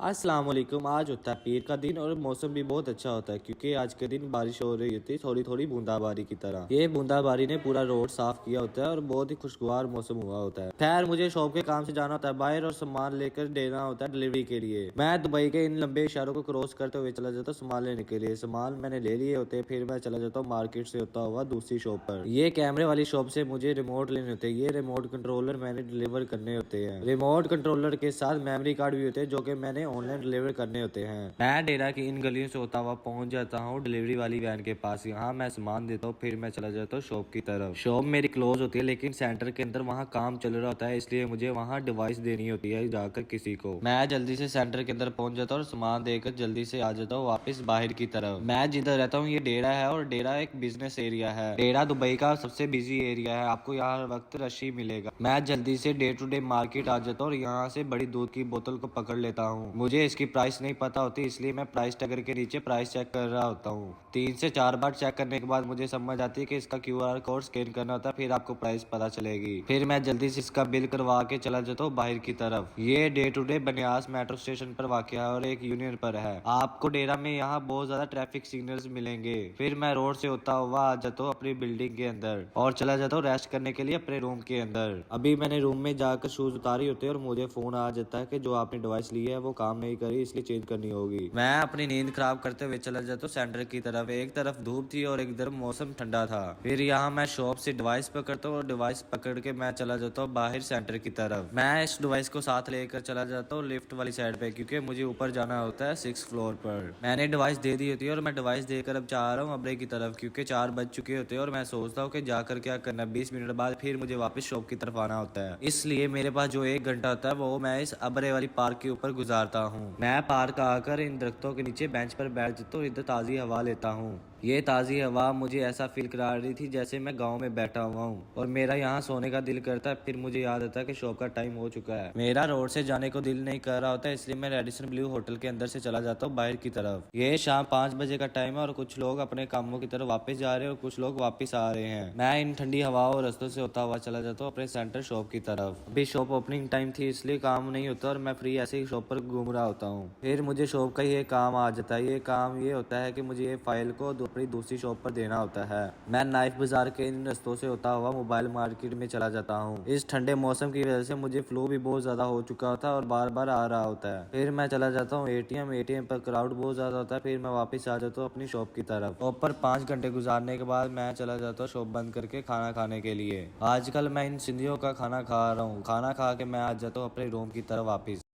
अस्सलाम वालेकुम। आज होता है पीर का दिन और मौसम भी बहुत अच्छा होता है क्योंकि आज के दिन बारिश हो रही होती है, थोड़ी थोड़ी बूंदाबांदी की तरह। ये बूंदाबांदी ने पूरा रोड साफ किया होता है और बहुत ही खुशगवार मौसम हुआ होता है। खैर, मुझे शॉप के काम से जाना होता है बाहर और सामान लेकर देना होता है डिलीवरी के लिए। मैं दुबई के इन लंबे इशारों को क्रॉस करते हुए चला जाता हूँ सामान लेने के लिए। सामान मैंने ले लिए होते हैं, फिर मैं चला जाता हूँ मार्केट से होता हुआ दूसरी शॉप पर। ये कैमरे वाली शॉप से मुझे रिमोट लेने होते हैं। ये रिमोट कंट्रोलर मैंने डिलीवर करने होते हैं। रिमोट कंट्रोलर के साथ मेमोरी कार्ड भी होते हैं जो कि मैंने ऑनलाइन डिलीवर करने होते हैं। मैं डेरा की इन गलियों से होता हुआ पहुंच जाता हूँ डिलीवरी वाली वैन के पास। यहाँ मैं सामान देता हूँ, फिर मैं चला जाता हूँ शॉप की तरफ। शॉप मेरी क्लोज होती है लेकिन सेंटर के अंदर वहाँ काम चल रहा होता है, इसलिए मुझे वहाँ डिवाइस देनी होती है जाकर किसी को। मैं जल्दी से सेंटर के अंदर पहुंच जाता हूँ और सामान देकर जल्दी से आ जाता हूँ वापस बाहर की तरफ। मैं जिधर रहता हूँ ये डेरा है और डेरा एक बिजनेस एरिया है। डेरा दुबई का सबसे बिजी एरिया है, आपको यहाँ हर वक्त रश ही मिलेगा। मैं जल्दी से डे टू डे मार्केट आ जाता हूँ और यहाँ से बड़ी दूध की बोतल को पकड़ लेता हूँ। मुझे इसकी प्राइस नहीं पता होती, इसलिए मैं प्राइस टैगर के नीचे प्राइस चेक कर रहा होता हूँ। 3 से 4 बार चेक करने के बाद मुझे समझ आती है कि इसका QR कोड स्कैन करना होता है, फिर आपको प्राइस पता चलेगी। फिर मैं जल्दी से इसका बिल करवा के चला जाता हूँ बाहर की तरफ। ये day to day Baniyas metro station पर वाक़ है और एक यूनियन पर है। आपको डेरा में यहाँ बहुत ज्यादा ट्रैफिक सिग्नल्स मिलेंगे। फिर मैं रोड से होता हुआ आ जाता हूँ अपनी बिल्डिंग के अंदर और चला जाता हूँ रेस्ट करने के लिए अपने रूम के अंदर। अभी मैंने रूम में जाकर शूज उतारी होते हैं और मुझे फोन आ जाता है कि जो आपने डिवाइस ली है वो काम नहीं करी, इसलिए चेंज करनी होगी। मैं अपनी नींद खराब करते हुए चला जाता हूँ सेंटर की तरफ। एक तरफ धूप थी और एक तरफ मौसम ठंडा था। फिर यहाँ मैं शॉप से डिवाइस पकड़ता हूँ और डिवाइस पकड़ के मैं चला जाता हूँ बाहर सेंटर की तरफ। मैं इस डिवाइस को साथ लेकर चला जाता हूँ लिफ्ट वाली साइड पे क्योंकि मुझे ऊपर जाना होता है 6th फ्लोर पर। मैंने डिवाइस दे दी होती है और मैं डिवाइस देकर अब जा रहा हूँ अबरे की तरफ क्योंकि 4 बज चुके होते हैं और मैं सोचता हूँ कि जाकर क्या करना। 20 मिनट बाद फिर मुझे वापस शॉप की तरफ आना होता है, इसलिए मेरे पास जो 1 घंटा होता है वो मैं इस अबरे वाली पार्क के ऊपर गुजारता हूँ। मैं पार्क आकर इन दरख्तों के नीचे बेंच पर बैठ जाता हूँ, इधर ताज़ी हवा लेता हूँ। ये ताज़ी हवा मुझे ऐसा फील करा रही थी जैसे मैं गांव में बैठा हुआ हूँ और मेरा यहाँ सोने का दिल करता है। फिर मुझे याद आता है कि शॉप का टाइम हो चुका है। मेरा रोड से जाने को दिल नहीं कर रहा होता है, इसलिए मैं रेडिसन ब्लू होटल के अंदर से चला जाता हूँ बाहर की तरफ। ये शाम 5 बजे का टाइम है और कुछ लोग अपने कामों की तरफ वापस जा रहे हैं और कुछ लोग वापस आ रहे हैं। मैं इन ठंडी हवा और रस्तों से होता हुआ चला जाता हूँ अपने सेंटर शॉप की तरफ। अभी शॉप ओपनिंग टाइम थी इसलिए काम नहीं होता और मैं फ्री ऐसे ही शॉप पर घूम रहा होता हूँ। फिर मुझे शॉप का ये काम आ जाता है। ये काम ये होता है कि मुझे ये फाइल को अपनी दूसरी शॉप पर देना होता है। मैं नाइफ बाजार के इन रस्तों से होता हुआ मोबाइल मार्केट में चला जाता हूँ। इस ठंडे मौसम की वजह से मुझे फ्लू भी बहुत ज्यादा हो चुका था और बार बार आ रहा होता है। फिर मैं चला जाता हूँ ATM पर क्राउड बहुत ज्यादा होता है। फिर मैं वापस आ जाता हूँ अपनी शॉप की तरफ। शॉप पर 5 घंटे गुजारने के बाद मैं चला जाता हूँ शॉप बंद करके खाना खाने के लिए। आजकल मैं इन सिंधियों का खाना खा रहा हूँ। खाना खा के मैं आ जाता हूँ अपने रूम की तरफ वापस।